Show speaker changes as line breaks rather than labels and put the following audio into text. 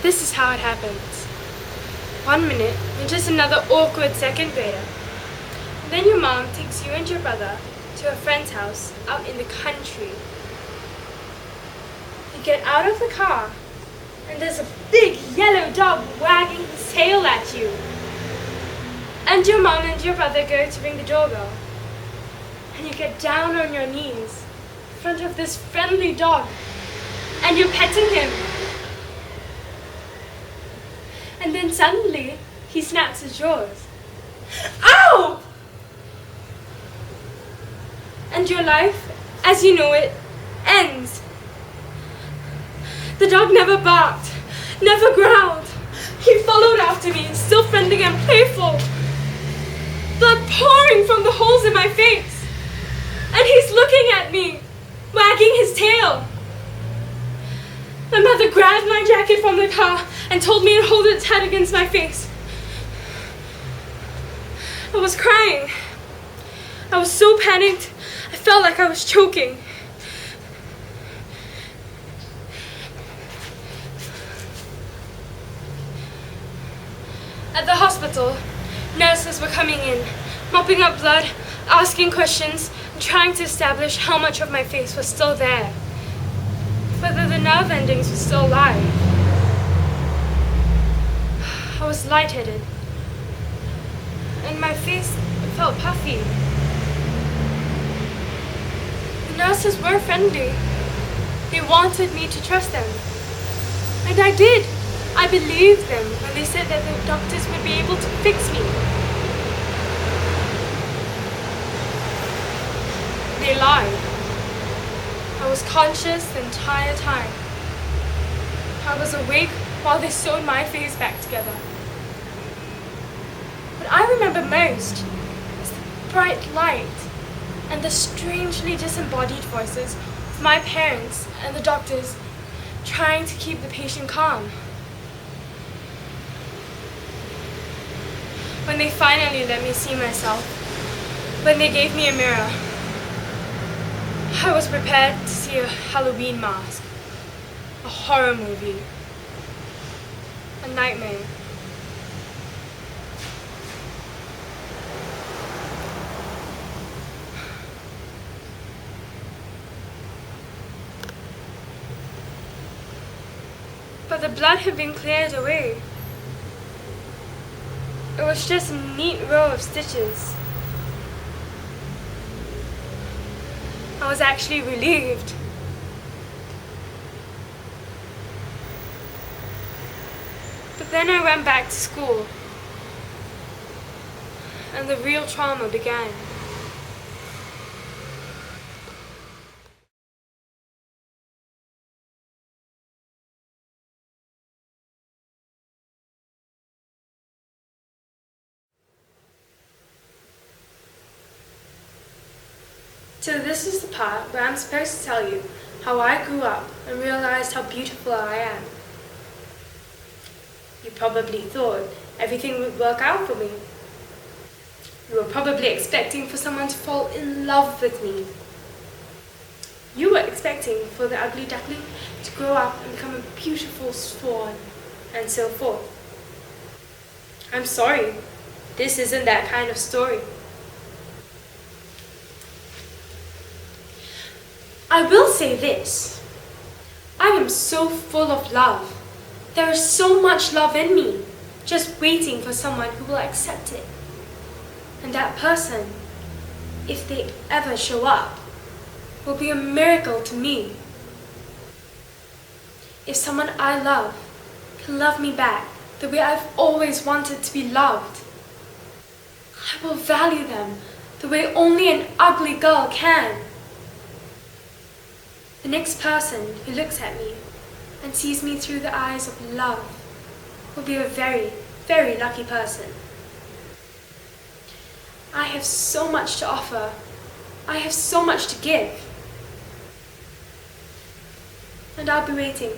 This is how it happens. 1 minute, you're just another awkward second grader. And then your mom takes you and your brother to a friend's house out in the country. You get out of the car, and there's a big yellow dog wagging his tail at you. And your mom and your brother go to ring the doorbell. And you get down on your knees in front of this friendly dog, and you're petting him. And then suddenly, he snaps his jaws. Ow! And your life, as you know it, ends. The dog never barked, never growled. He followed after me, still friendly and playful. Blood pouring from the holes in my face. And he's looking at me, wagging his tail. My mother grabbed my jacket from the car and told me to hold it tight against my face. I was crying. I was so panicked, I felt like I was choking. At the hospital, nurses were coming in, mopping up blood, asking questions, and trying to establish how much of my face was still there. Whether the nerve endings were still alive. I was lightheaded, and my face felt puffy. The nurses were friendly. They wanted me to trust them. And I did. I believed them when they said that the doctors would be able to fix me. They lied. I was conscious the entire time. I was awake while they sewed my face back together. What I remember most is the bright light and the strangely disembodied voices of my parents and the doctors trying to keep the patient calm. When they finally let me see myself, when they gave me a mirror, I was prepared to see a Halloween mask, a horror movie, a nightmare. But the blood had been cleared away. It was just a neat row of stitches. I was actually relieved. But then I went back to school, and the real trauma began. So this is the part where I'm supposed to tell you how I grew up and realized how beautiful I am. You probably thought everything would work out for me. You were probably expecting for someone to fall in love with me. You were expecting for the ugly duckling to grow up and become a beautiful swan, and so forth. I'm sorry, this isn't that kind of story. I will say this, I am so full of love. There is so much love in me, just waiting for someone who will accept it. And that person, if they ever show up, will be a miracle to me. If someone I love can love me back the way I've always wanted to be loved, I will value them the way only an ugly girl can. The next person who looks at me and sees me through the eyes of love will be a very, very lucky person. I have so much to offer. I have so much to give. And I'll be waiting.